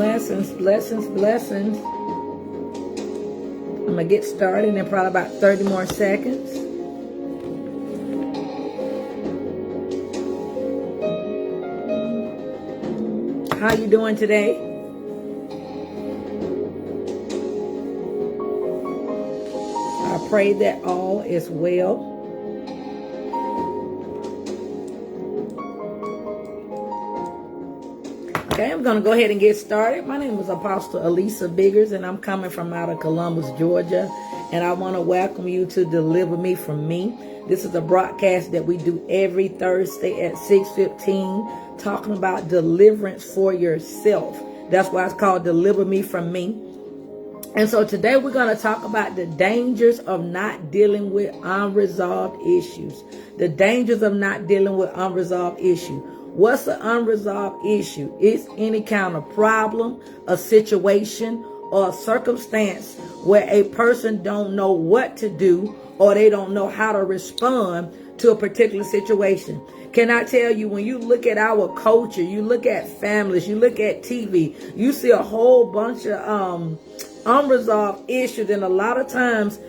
Blessings, blessings, blessings. I'm going to get started in probably about 30 more seconds. How you doing today? I pray that all is well. Okay, I'm going to go ahead and get started. My name is Apostle Alecia Biggers, and I'm coming from out of Columbus, Georgia. And I want to welcome you to Deliver Me From Me. This is a broadcast that we do every Thursday at 6:15, talking about deliverance for yourself. That's why it's called Deliver Me From Me. And so today we're going to talk about the dangers of not dealing with unresolved issues. The dangers of not dealing with unresolved issues. What's an unresolved issue? It's any kind of problem, a situation, or a circumstance where a person don't know what to do or they don't know how to respond to a particular situation. Can I tell you, when you look at our culture, you look at families, you look at TV, you see a whole bunch of unresolved issues, and a lot of times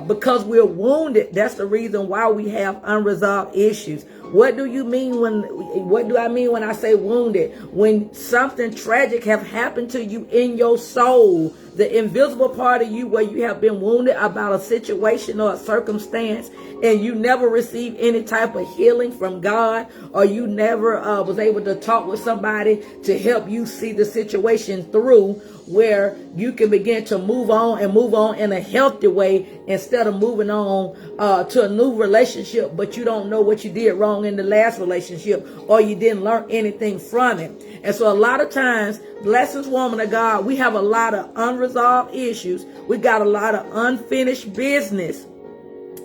because we're wounded, that's the reason why we have unresolved issues. What do I mean when I say wounded? When something tragic have happened to you in your soul, the invisible part of you where you have been wounded about a situation or a circumstance, and you never received any type of healing from God, or you never was able to talk with somebody to help you see the situation through, where you can begin to move on in a healthy way instead of moving on to a new relationship, but you don't know what you did wrong in the last relationship, or you didn't learn anything from it. And so a lot of times, blessings, woman of God, we have a lot of unresolved issues. We got a lot of unfinished business.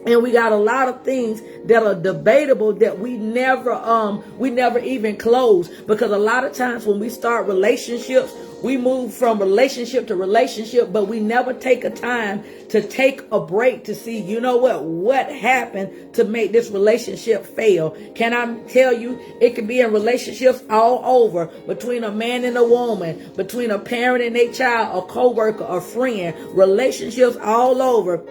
And we got a lot of things that are debatable that we never even close. Because a lot of times when we start relationships, we move from relationship to relationship, but we never take a time to take a break to see, you know what happened to make this relationship fail. Can I tell you, it can be in relationships all over, between a man and a woman, between a parent and a child, a co-worker, a friend, relationships all over.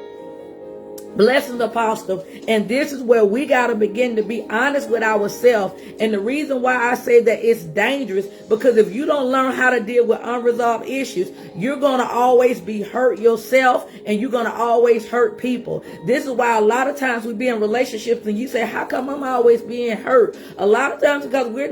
Blessings, Apostle. And this is where we got to begin to be honest with ourselves. And the reason why I say that it's dangerous, because if you don't learn how to deal with unresolved issues, you're going to always be hurt yourself, and you're going to always hurt people. This is why a lot of times we be in relationships and you say, how come I'm always being hurt? A lot of times because we're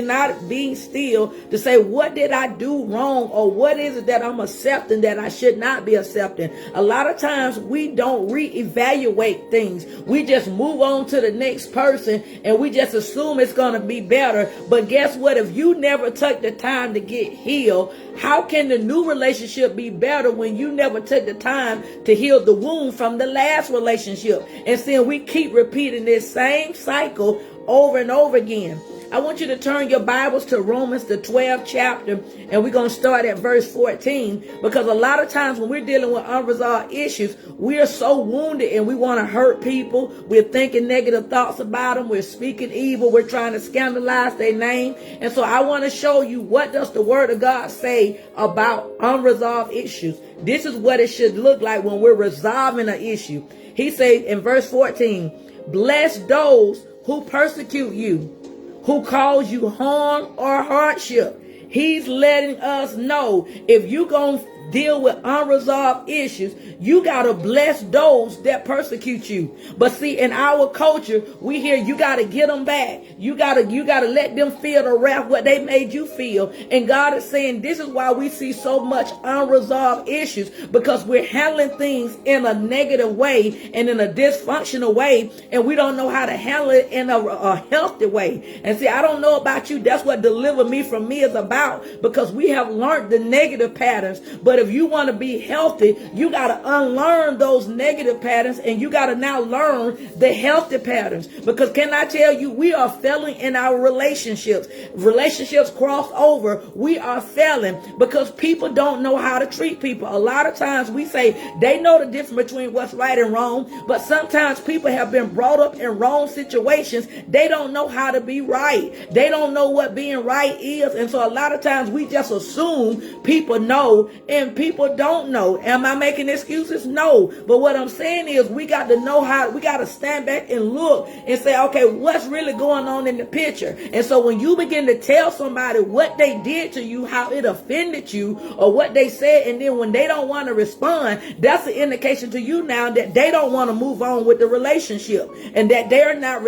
not being still to say, what did I do wrong? Or what is it that I'm accepting that I should not be accepting? A lot of times we don't reevaluate things. We just move on to the next person and we just assume it's going to be better. But guess what? If you never took the time to get healed, how can the new relationship be better when you never took the time to heal the wound from the last relationship? And then we keep repeating this same cycle over and over again. I want you to turn your Bibles to Romans, the 12th chapter, and we're going to start at verse 14, because a lot of times when we're dealing with unresolved issues, we are so wounded and we want to hurt people. We're thinking negative thoughts about them. We're speaking evil. We're trying to scandalize their name. And so I want to show you, what does the Word of God say about unresolved issues? This is what it should look like when we're resolving an issue. He says in verse 14, bless those who persecute you, who cause you harm or hardship. He's letting us know, if you're going to deal with unresolved issues, you got to bless those that persecute you. But see, in our culture, we hear you got to get them back. You got to let them feel the wrath, what they made you feel. And God is saying, this is why we see so much unresolved issues, because we're handling things in a negative way and in a dysfunctional way, and we don't know how to handle it in a healthy way. And see, I don't know about you. That's what Deliver Me From Me is about, because we have learned the negative patterns. But But if you want to be healthy, you got to unlearn those negative patterns, and you got to now learn the healthy patterns. Because can I tell you, we are failing in our relationships. Relationships cross over. We are failing because people don't know how to treat people. A lot of times we say they know the difference between what's right and wrong, but sometimes people have been brought up in wrong situations. They don't know how to be right. They don't know what being right is. And so a lot of times we just assume people know and people don't know. Am I making excuses? No. But what I'm saying is we got to know how, we got to stand back and look and say, okay, what's really going on in the picture? And so when you begin to tell somebody what they did to you, how it offended you, or what they said, and then when they don't want to respond, that's an indication to you now that they don't want to move on with the relationship, and that they're not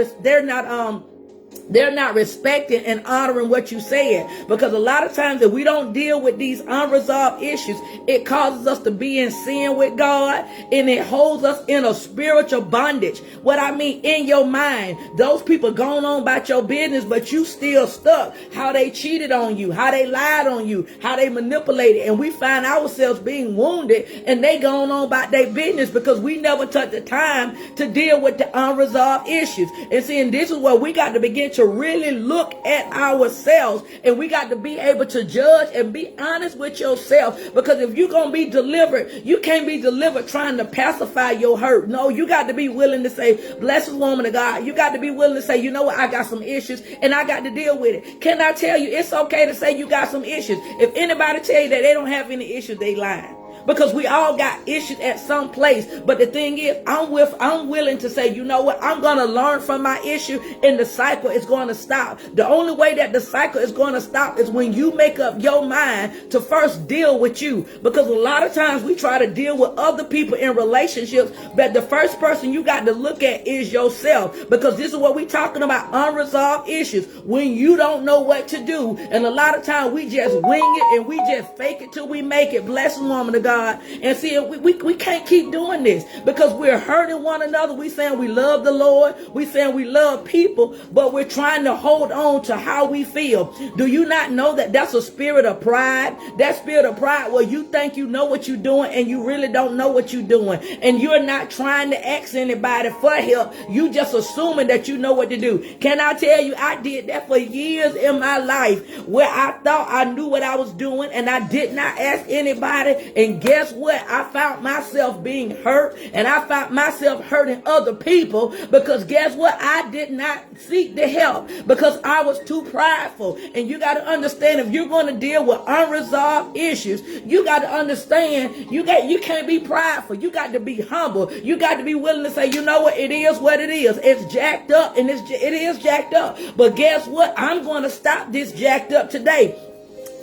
respecting and honoring what you said. Because a lot of times if we don't deal with these unresolved issues, it causes us to be in sin with God, and it holds us in a spiritual bondage. What I mean, in your mind, those people going on about your business, but you still stuck. How they cheated on you, how they lied on you, how they manipulated, and we find ourselves being wounded, and they going on about their business because we never took the time to deal with the unresolved issues. And see, and this is where we got to begin to really look at ourselves, and we got to be able to judge and be honest with yourself. Because if you're going to be delivered, you can't be delivered trying to pacify your hurt. No, you got to be willing to say, bless this woman of God. You got to be willing to say, you know what, I got some issues and I got to deal with it. Can I tell you, it's okay to say you got some issues. If anybody tell you that they don't have any issues, they lying. Because we all got issues at some place. But the thing is, I'm willing to say, you know what, I'm going to learn from my issue, and the cycle is going to stop. The only way that the cycle is going to stop is when you make up your mind to first deal with you. Because a lot of times we try to deal with other people in relationships, but the first person you got to look at is yourself. Because this is what we're talking about, unresolved issues. When you don't know what to do, and a lot of times we just wing it and we just fake it till we make it. Bless the woman of God. And see, we can't keep doing this because we're hurting one another. We saying we love the Lord. We saying we love people, but we're trying to hold on to how we feel. Do you not know that that's a spirit of pride? That spirit of pride where you think you know what you're doing and you really don't know what you're doing. And you're not trying to ask anybody for help. You just assuming that you know what to do. Can I tell you, I did that for years in my life where I thought I knew what I was doing and I did not ask anybody. And guess what? I found myself being hurt, and I found myself hurting other people because guess what? I did not seek the help because I was too prideful. And you got to understand, if you're going to deal with unresolved issues, you got to understand you can't be prideful. You got to be humble. You got to be willing to say, you know what? It is what it is. It's jacked up, and it is jacked up. But guess what? I'm going to stop this jacked up today.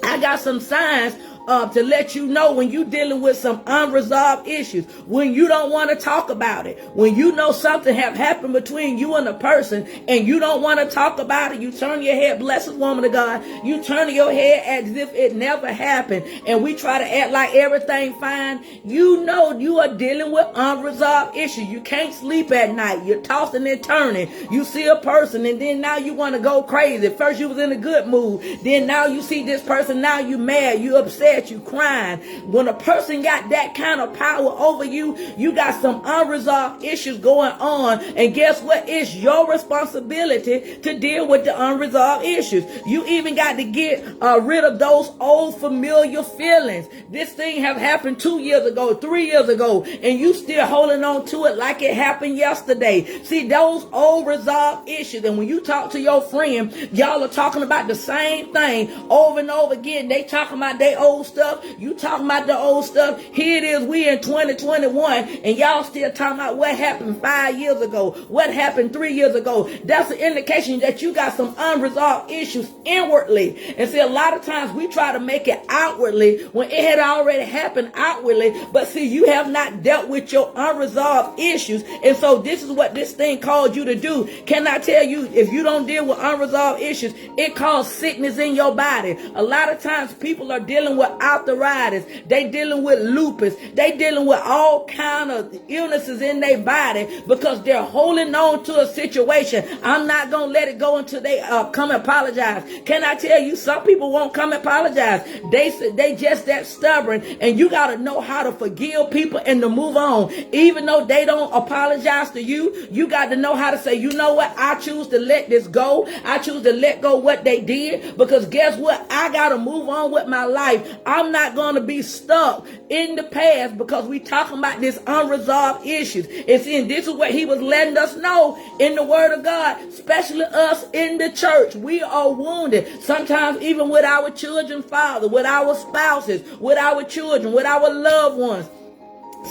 I got some signs to let you know when you're dealing with some unresolved issues, when you don't want to talk about it, when you know something have happened between you and a person and you don't want to talk about it. You turn your head, bless this woman of God, you turn your head as if it never happened, and we try to act like everything fine. You know you are dealing with unresolved issues. You can't sleep at night. You're tossing and turning. You see a person and then now you want to go crazy. First you was in a good mood, then now you see this person, now you mad, you upset, you crying. When a person got that kind of power over you, you got some unresolved issues going on. And guess what? It's your responsibility to deal with the unresolved issues. You even got to get rid of those old familiar feelings. This thing have happened 2 years ago, 3 years ago, and you still holding on to it like it happened yesterday. See, those old resolved issues. And when you talk to your friend, y'all are talking about the same thing over and over again. They talking about their old stuff, you talking about the old stuff. Here it is, we in 2021, and y'all still talking about what happened 5 years ago, what happened 3 years ago. That's an indication that you got some unresolved issues inwardly. And see, a lot of times we try to make it outwardly when it had already happened outwardly. But see, you have not dealt with your unresolved issues. And so this is what this thing called you to do. Can I tell you, if you don't deal with unresolved issues, it causes sickness in your body. A lot of times people are dealing with arthritis. They dealing with lupus. They dealing with all kind of illnesses in their body because they're holding on to a situation. I'm not going to let it go until they come and apologize. Can I tell you, some people won't come and apologize. They just that stubborn, and you got to know how to forgive people and to move on. Even though they don't apologize to you, you got to know how to say, you know what, I choose to let this go. I choose to let go what they did, because guess what? I got to move on with my life. I'm not going to be stuck in the past because we talking about this unresolved issues. And see, this is what he was letting us know in the word of God, especially us in the church. We are wounded. Sometimes even with our children, Father, with our spouses, with our children, with our loved ones,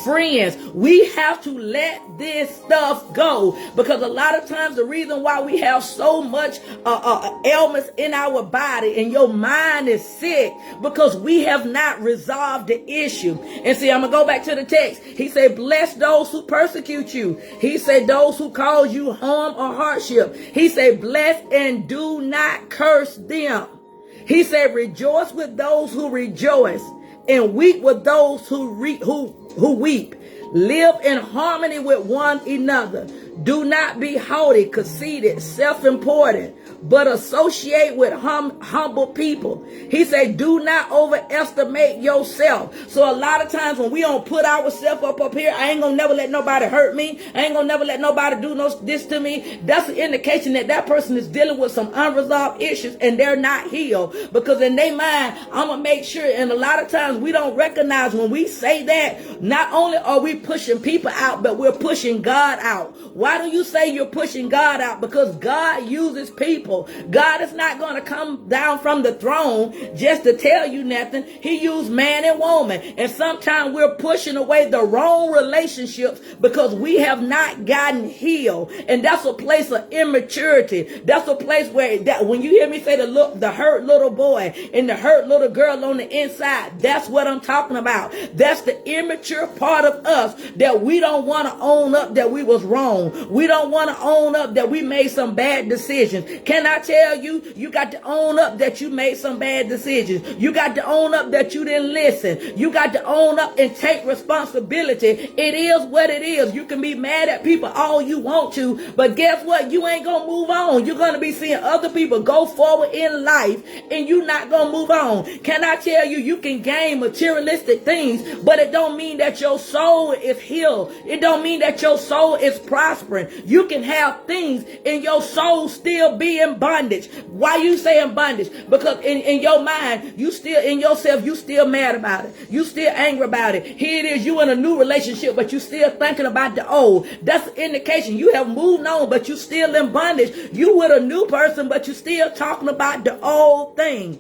friends, we have to let this stuff go, because a lot of times the reason why we have so much ailments in our body and your mind is sick because we have not resolved the issue. And see, I'm gonna go back to the text. He said, bless those who persecute you. He said, those who cause you harm or hardship. He said, bless and do not curse them. He said, rejoice with those who rejoice and weep with those who weep. Live in harmony with one another. Do not be haughty, conceited, self-important, but associate with humble people. He said, do not overestimate yourself. So a lot of times when we don't put ourselves up here, I ain't gonna never let nobody hurt me. I ain't gonna never let nobody do this to me. That's an indication that that person is dealing with some unresolved issues and they're not healed. Because in their mind, I'm gonna make sure, and a lot of times we don't recognize when we say that, not only are we pushing people out, but we're pushing God out. Why do you say you're pushing God out? Because God uses people. God is not going to come down from the throne just to tell you nothing. He used man and woman. And sometimes we're pushing away the wrong relationships because we have not gotten healed. And that's a place of immaturity. That's a place where when you hear me say the hurt little boy and the hurt little girl on the inside, that's what I'm talking about. That's the immature part of us that we don't want to own up that we was wrong. We don't want to own up that we made some bad decisions. Can I tell you, you got to own up that you made some bad decisions. You got to own up that you didn't listen. You got to own up and take responsibility. It is what it is. You can be mad at people all you want to, but guess what? You ain't going to move on. You're going to be seeing other people go forward in life and you're not going to move on. Can I tell you, you can gain materialistic things, but it don't mean that your soul is healed. It don't mean that your soul is prospering. You can have things and your soul still be in bondage. Why you say in bondage? Because in your mind, you still in yourself, you still mad about it. You still angry about it. Here it is, you in a new relationship, but you still thinking about the old. That's an indication you have moved on, but you still in bondage. You with a new person, but you still talking about the old thing.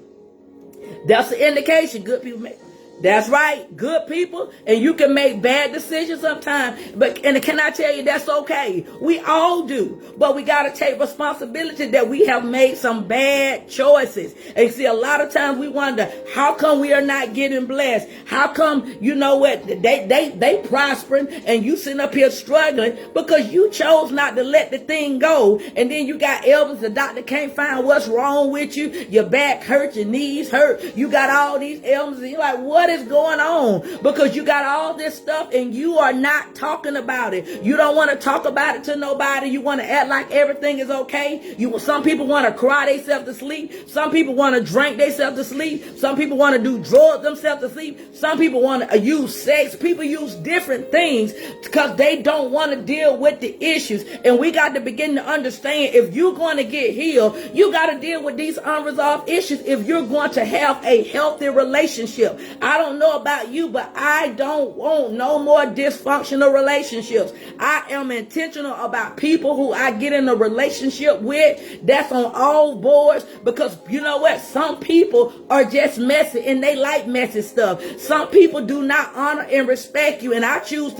That's an indication. Good people make. That's right, good people, and you can make bad decisions sometimes, and can I tell you, that's okay. We all do, but we got to take responsibility that we have made some bad choices. And see, a lot of times we wonder, how come we are not getting blessed? How come, you know what, they prospering and you sitting up here struggling because you chose not to let the thing go. And then you got ailments, the doctor can't find what's wrong with you. Your back hurts, your knees hurt. You got all these ailments and you're like, what is going on? Because you got all this stuff and you are not talking about it. You don't want to talk about it to nobody. You want to act like everything is okay. Some people want to cry themselves to sleep. Some people want to drink themselves to sleep. Some people want to do drugs themselves to sleep. Some people want to use sex. People use different things because they don't want to deal with the issues. And we got to begin to understand, if you're going to get healed, you got to deal with these unresolved issues if you're going to have a healthy relationship. I don't know about you, but I don't want no more dysfunctional relationships. I am intentional about people who I get in a relationship with that's on all boards, because you know what? Some people are just messy and they like messy stuff. Some people do not honor and respect you, and I choose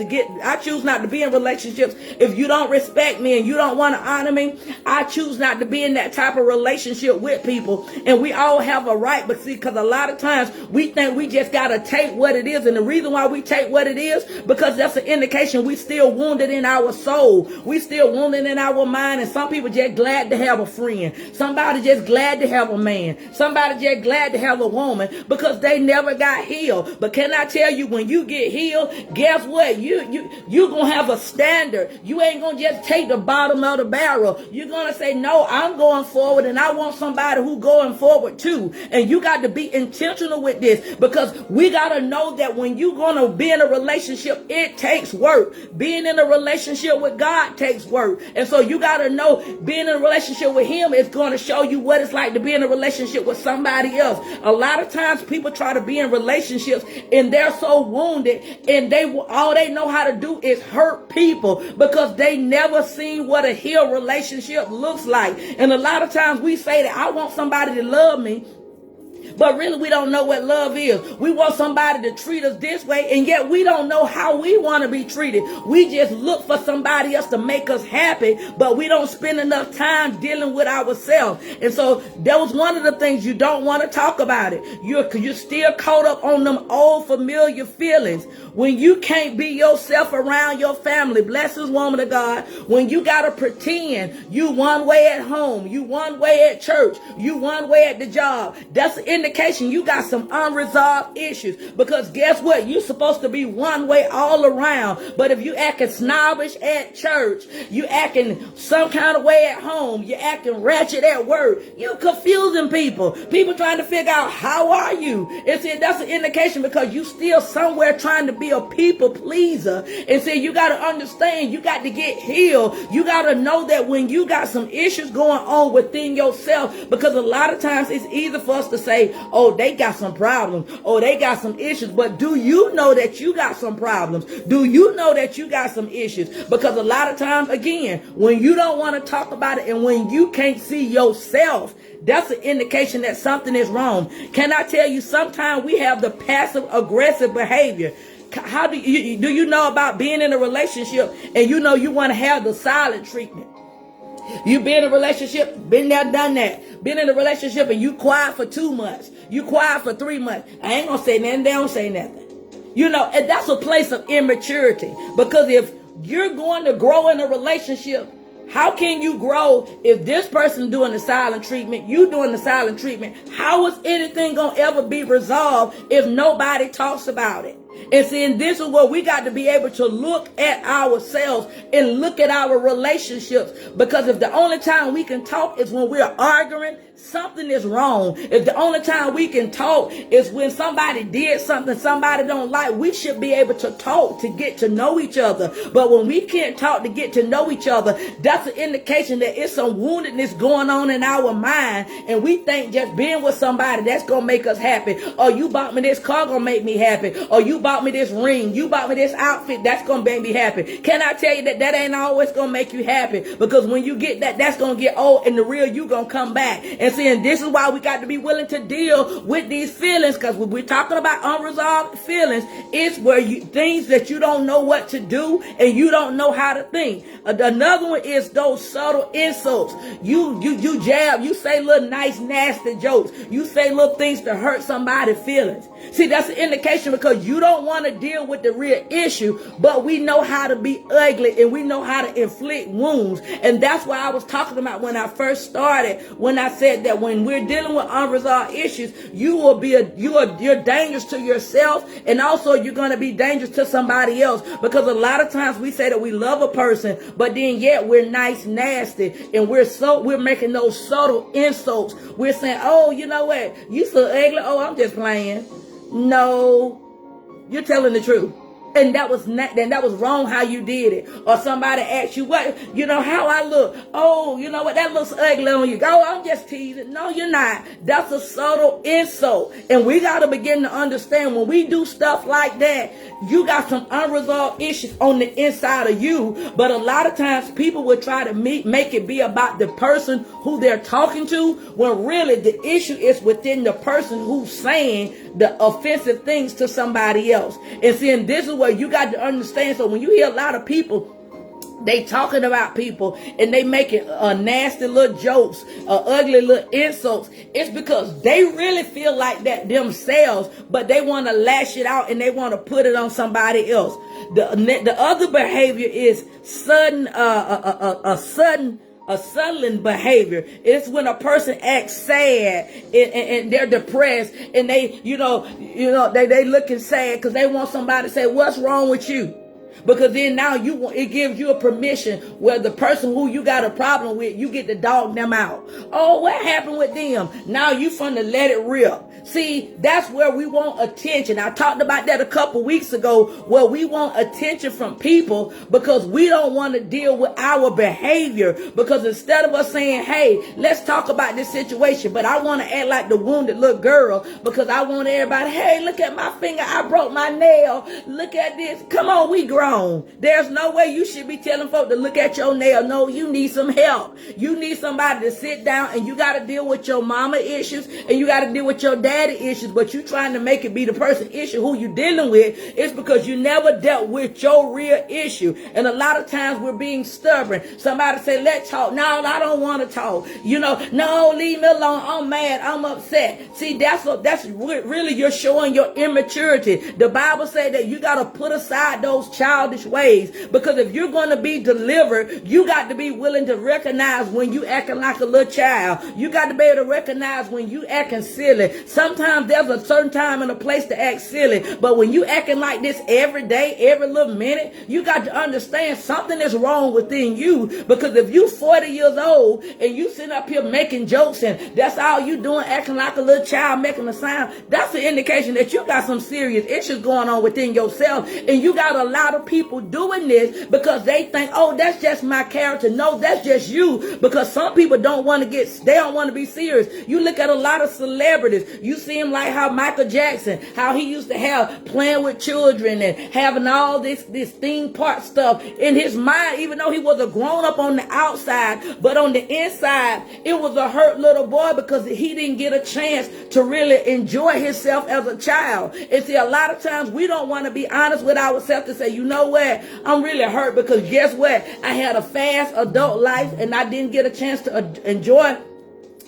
not to be in relationships. If you don't respect me and you don't want to honor me, I choose not to be in that type of relationship with people. And we all have a right, but see, because a lot of times we think we just got to to take what it is. And the reason why we take what it is, because that's an indication we still wounded in our soul. We still wounded in our mind. And some people just glad to have a friend. Somebody just glad to have a man. Somebody just glad to have a woman because they never got healed. But can I tell you, when you get healed, guess what? You're going to have a standard. You ain't going to just take the bottom of the barrel. You're going to say, no, I'm going forward and I want somebody who going forward too. And you got to be intentional with this, because we got to know that when you're going to be in a relationship, it takes work. Being in a relationship with God takes work. And so you got to know, being in a relationship with him is going to show you what it's like to be in a relationship with somebody else. A lot of times people try to be in relationships and they're so wounded, and all they know how to do is hurt people because they never seen what a healed relationship looks like. And a lot of times we say that I want somebody to love me, but really we don't know what love is. We want somebody to treat us this way, and yet we don't know how we want to be treated. We just look for somebody else to make us happy, but we don't spend enough time dealing with ourselves. And so that was one of the things you don't want to talk about it. You're still caught up on them old familiar feelings. When you can't be yourself around your family, blessings, woman of God, when you got to pretend you one way at home, you one way at church, you one way at the job, that's an indication you got some unresolved issues. Because guess what? You're supposed to be one way all around. But if you acting snobbish at church, you acting some kind of way at home, you acting ratchet at work, you confusing people. People trying to figure out, how are you? That's an indication, because you still somewhere trying to be a people pleaser. And see, you got to understand, you got to get healed. You got to know that when you got some issues going on within yourself, because a lot of times it's easy for us to say, oh, they got some problems. Oh, they got some issues. But do you know that you got some problems? Do you know that you got some issues? Because a lot of times, again, when you don't want to talk about it and when you can't see yourself, that's an indication that something is wrong. Can I tell you, sometimes we have the passive aggressive behavior. How do you know about being in a relationship and you know you want to have the silent treatment? You been in a relationship, been there, done that. Been in a relationship and you quiet for 2 months. You quiet for 3 months. I ain't gonna say nothing, they don't say nothing. You know, and that's a place of immaturity. Because if you're going to grow in a relationship, how can you grow if this person doing the silent treatment, you doing the silent treatment? How is anything gonna ever be resolved if nobody talks about it? And see, and this is where we got to be able to look at ourselves and look at our relationships. Because if the only time we can talk is when we're arguing, something is wrong. If the only time we can talk is when somebody did something somebody don't like, we should be able to talk to get to know each other. But when we can't talk to get to know each other, that's an indication that it's some woundedness going on in our mind. And we think just being with somebody, that's going to make us happy. Or you bought me this car, going to make me happy. Or you bought me this ring, you bought me this outfit, that's going to make me happy. Can I tell you that that ain't always going to make you happy? Because when you get that, that's going to get old, and the real you going to come back. And see, and this is why we got to be willing to deal with these feelings. Because when we're talking about unresolved feelings, it's where things that you don't know what to do and you don't know how to think. Another one is those subtle insults. You jab, you say little nice nasty jokes, you say little things to hurt somebody's feelings. See, that's an indication, because you don't want to deal with the real issue, but we know how to be ugly and we know how to inflict wounds. And that's why I was talking about when I first started, when I said that when we're dealing with unresolved issues, you're dangerous to yourself, and also you're going to be dangerous to somebody else. Because a lot of times we say that we love a person, but then yet we're nice nasty, and we're making those subtle insults. We're saying, oh, you know what, you so ugly, oh, I'm just playing. No, you're telling the truth. And that was wrong how you did it. Or somebody asked you, what, how I look. Oh, you know what, that looks ugly on you. Oh, I'm just teasing. No, you're not. That's a subtle insult. And we got to begin to understand, when we do stuff like that, you got some unresolved issues on the inside of you. But a lot of times people will try to make it be about the person who they're talking to, when really the issue is within the person who's saying the offensive things to somebody else. And see, and this is where you got to understand. So when you hear a lot of people They talking about people and they making nasty little jokes, ugly little insults. It's because they really feel like that themselves, but they want to lash it out and they want to put it on somebody else. The other behavior is sudden behavior. It's when a person acts sad and they're depressed and they looking sad because they want somebody to say, "What's wrong with you?" Because then now it gives you a permission where the person who you got a problem with, you get to dog them out. Oh, what happened with them? Now you finna let it rip. See, that's where we want attention. I talked about that a couple weeks ago, where we want attention from people because we don't want to deal with our behavior. Because instead of us saying, "Hey, let's talk about this situation," but I want to act like the wounded little girl because I want everybody, "Hey, look at my finger. I broke my nail. Look at this." Come on, we grown. There's no way you should be telling folk to look at your nail. No, you need some help. You need somebody to sit down and you got to deal with your mama issues and you got to deal with your daddy issues, but you trying to make it be the person issue who you dealing with. It's because you never dealt with your real issue. And a lot of times we're being stubborn. Somebody say, "Let's talk." No, I don't want to talk. No, leave me alone. I'm mad. I'm upset. See, that's really you're showing your immaturity. The Bible says that you got to put aside those childish ways, because if you're going to be delivered, you got to be willing to recognize when you acting like a little child. You got to be able to recognize when you acting silly. Sometimes there's a certain time and a place to act silly, but when you acting like this every day, every little minute, you got to understand something is wrong within you. Because if you 40 years old and you sitting up here making jokes and that's all you doing, acting like a little child, making a sound, that's an indication that you got some serious issues going on within yourself. And you got a lot of people doing this because they think, "Oh, that's just my character." No, that's just you. Because some people don't want to they don't want to be serious. You look at a lot of celebrities. You see him like how Michael Jackson, how he used to have playing with children and having all this theme park stuff in his mind, even though he was a grown up on the outside, but on the inside, it was a hurt little boy because he didn't get a chance to really enjoy himself as a child. And see, a lot of times we don't want to be honest with ourselves to say, "You know what? I'm really hurt because guess what? I had a fast adult life and I didn't get a chance to enjoy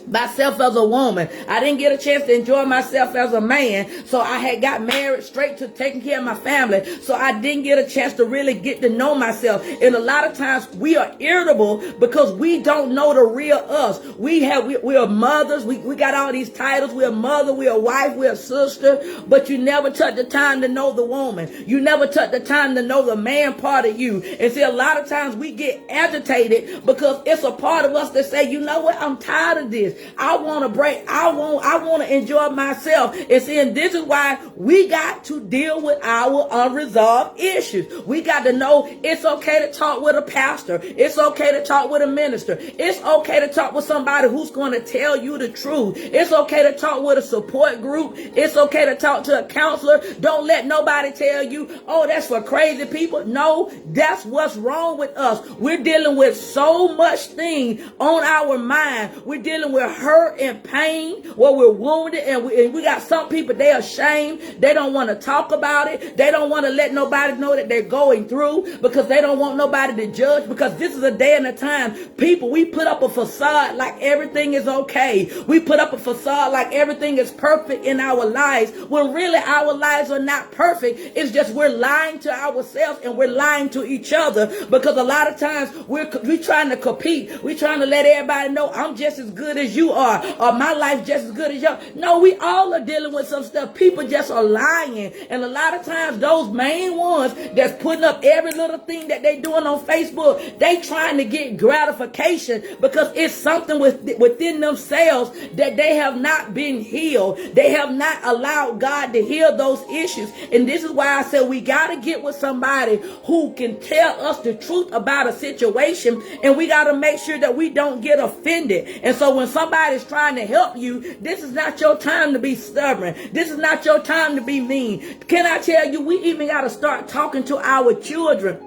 myself as a woman. I didn't get a chance to enjoy myself as a man. So I had got married straight to taking care of my family. So I didn't get a chance to really get to know myself." And a lot of times we are irritable because we don't know the real us. We are mothers. We got all these titles. We're a mother. We're a wife. We're a sister. But you never took the time to know the woman. You never took the time to know the man part of you. And see, a lot of times we get agitated because it's a part of us that say, "You know what? I'm tired of this. I want to break. I want to enjoy myself." And see, and this is why we got to deal with our unresolved issues. We got to know it's okay to talk with a pastor. It's okay to talk with a minister. It's okay to talk with somebody who's going to tell you the truth. It's okay to talk with a support group. It's okay to talk to a counselor. Don't let nobody tell you, "Oh, that's for crazy people." No, that's what's wrong with us. We're dealing with so much thing on our mind. We're dealing with hurt and pain, where we're wounded, and we got some people, they're ashamed. They don't want to talk about it. They don't want to let nobody know that they're going through because they don't want nobody to judge. Because this is a day and a time, people, we put up a facade like everything is okay. We put up a facade like everything is perfect in our lives, when really our lives are not perfect. It's just we're lying to ourselves and we're lying to each other, because a lot of times we're trying to compete. We're trying to let everybody know, "I'm just as good as you are," or "My life just as good as yours." No, we all are dealing with some stuff. People just are lying. And a lot of times those main ones that's putting up every little thing that they doing on Facebook, they trying to get gratification because it's something within themselves that they have not been healed. They have not allowed God to heal those issues. And this is why I said we got to get with somebody who can tell us the truth about a situation, and we got to make sure that we don't get offended. And so when somebody's trying to help you, this is not your time to be stubborn. This is not your time to be mean. Can I tell you, we even got to start talking to our children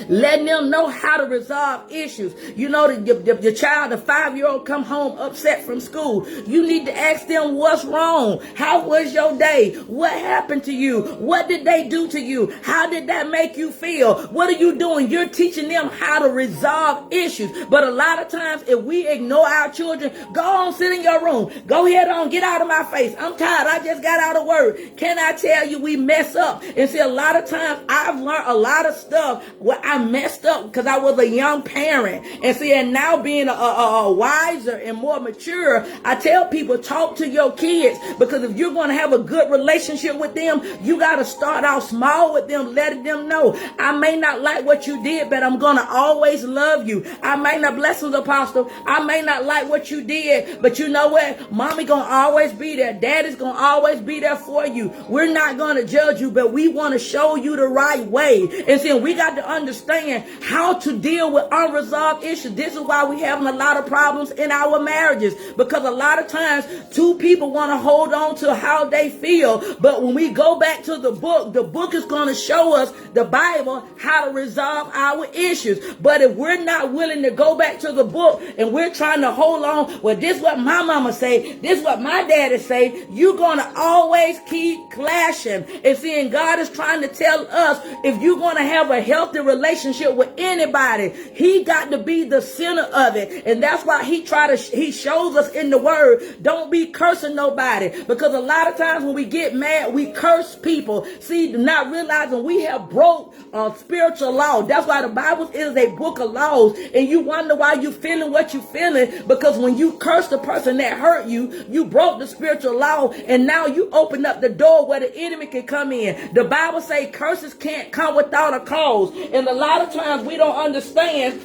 letting them know how to resolve issues. You know, your child, the 5-year-old, come home upset from school. You need to ask them what's wrong. How was your day? What happened to you? What did they do to you? How did that make you feel? What are you doing? You're teaching them how to resolve issues. But a lot of times, if we ignore our children, go on, sit in your room. Go ahead on, get out of my face. I'm tired. I just got out of work. Can I tell you, we mess up? And see, a lot of times I've learned a lot of stuff where I messed up because I was a young parent. And see, and now being a wiser and more mature, I tell people, talk to your kids, because if you're going to have a good relationship with them, you got to start out small with them, letting them know, I may not like what you did, but I'm going to always love you. I may not, blessings, Apostle, I may not like what you did, but you know what? Mommy going to always be there. Daddy's going to always be there for you. We're not going to judge you, but we want to show you the right way. And see, we got to understand how to deal with unresolved issues. This is why we're having a lot of problems in our marriages, because a lot of times two people want to hold on to how they feel. But when we go back to the book is going to show us, the Bible, how to resolve our issues. But if we're not willing to go back to the book and we're trying to hold on, well, this is what my mama say, this is what my daddy say, you're going to always keep clashing. And seeing, God is trying to tell us, if you're going to have a healthy relationship with anybody, he got to be the center of it. And that's why he shows us in the word, don't be cursing nobody. Because a lot of times when we get mad, we curse people. See, not realizing we have broke spiritual law. That's why the Bible is a book of laws. And you wonder why you feeling what you feeling, because when you curse the person that hurt you, you broke the spiritual law, and now you open up the door where the enemy can come in. The Bible say curses can't come without a cause. And a lot of times we don't understand.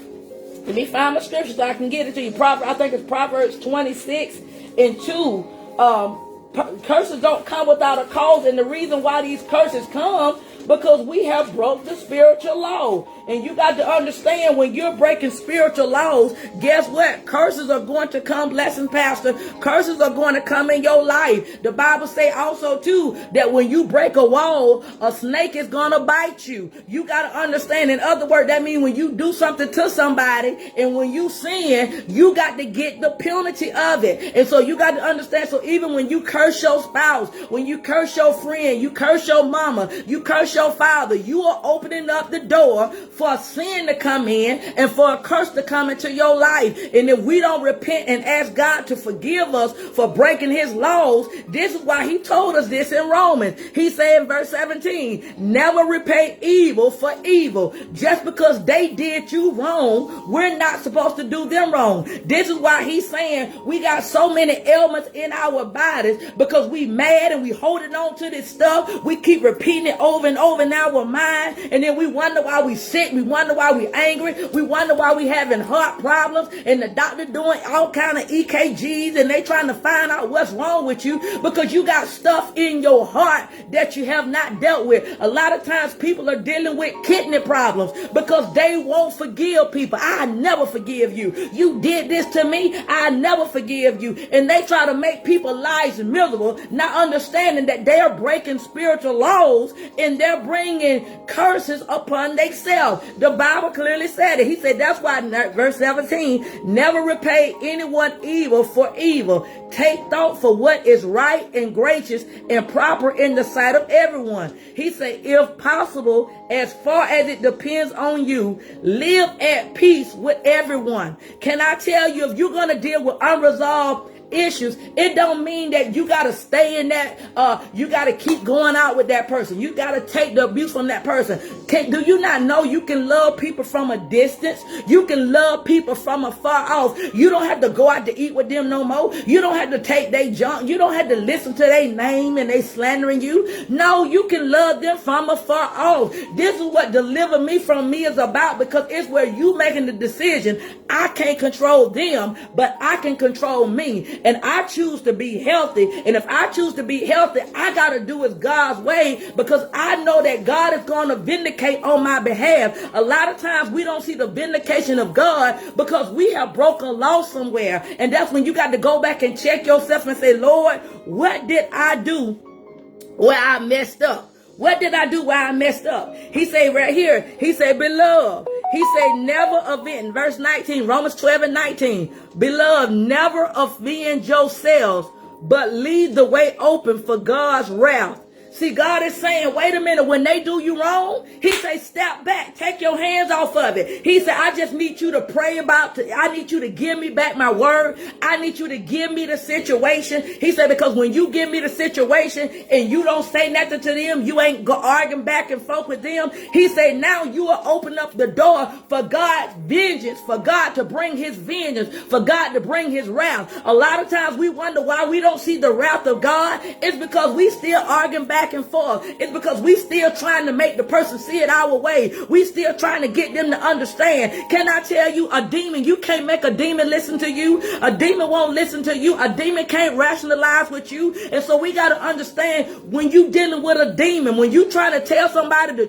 Let me find my scripture so I can get it to you. I think it's Proverbs 26:2. Curses don't come without a cause. And the reason why these curses come, because we have broke the spiritual law. And you got to understand, when you're breaking spiritual laws, guess what? Curses are going to come, blessing, Pastor. Curses are going to come in your life. The Bible say also too, that when you break a wall, a snake is going to bite you. You got to understand. In other words, that means when you do something to somebody and when you sin, you got to get the penalty of it. And so you got to understand. So even when you curse your spouse, when you curse your friend, you curse your mama, you curse your father, you are opening up the door for sin to come in and for a curse to come into your life. And if we don't repent and ask God to forgive us for breaking his laws, this is why he told us this in Romans. He said in verse 17, never repay evil for evil. Just because they did you wrong, we're not supposed to do them wrong. This is why he's saying we got so many ailments in our bodies, because we mad and we holding on to this stuff. We keep repeating it over and over in our mind, and then we wonder why we sick. We wonder why we angry. We wonder why we having heart problems, and the doctor doing all kind of EKGs, and they trying to find out what's wrong with you, because you got stuff in your heart that you have not dealt with. A lot of times people are dealing with kidney problems because they won't forgive people. I never forgive you. You did this to me. I never forgive you. And they try to make people's lives miserable, not understanding that they are breaking spiritual laws and they're bringing curses upon themselves. The Bible clearly said it. He said, that's why verse 17, never repay anyone evil for evil. Take thought for what is right and gracious and proper in the sight of everyone. He said, if possible, as far as it depends on you, live at peace with everyone. Can I tell you, if you're going to deal with unresolved issues, it don't mean that you got to stay in that, you got to keep going out with that person. You got to take the abuse from that person. Do you not know you can love people from a distance? You can love people from afar off. You don't have to go out to eat with them no more. You don't have to take their junk. You don't have to listen to their name and they slandering you. No, you can love them from afar off. This is what Deliver Me From Me is about, because it's where you making the decision. I can't control them, but I can control me. And I choose to be healthy. And if I choose to be healthy, I got to do it God's way, because I know that God is going to vindicate on my behalf. A lot of times we don't see the vindication of God because we have broken law somewhere. And that's when you got to go back and check yourself and say, Lord, what did I do where I messed up? What did I do while I messed up? He say right here, he said, beloved. He say, never avenge. Verse 19, Romans 12 and 19. Beloved, never avenge yourselves, but leave the way open for God's wrath. See, God is saying, wait a minute, when they do you wrong, he say, step back, take your hands off of it. He said, I just need you to pray I need you to give me back my word. I need you to give me the situation. He said, because when you give me the situation and you don't say nothing to them, you ain't arguing back and forth with them. He said, now you will open up the door for God's vengeance, for God to bring his vengeance, for God to bring his wrath. A lot of times we wonder why we don't see the wrath of God. It's because we still arguing back and forth. It's because we still trying to make the person see it our way. We still trying to get them to understand. Can I tell you, a demon, you can't make a demon listen to you. A demon won't listen to you. A demon can't rationalize with you. And so we got to understand, when you dealing with a demon, when you trying to tell somebody the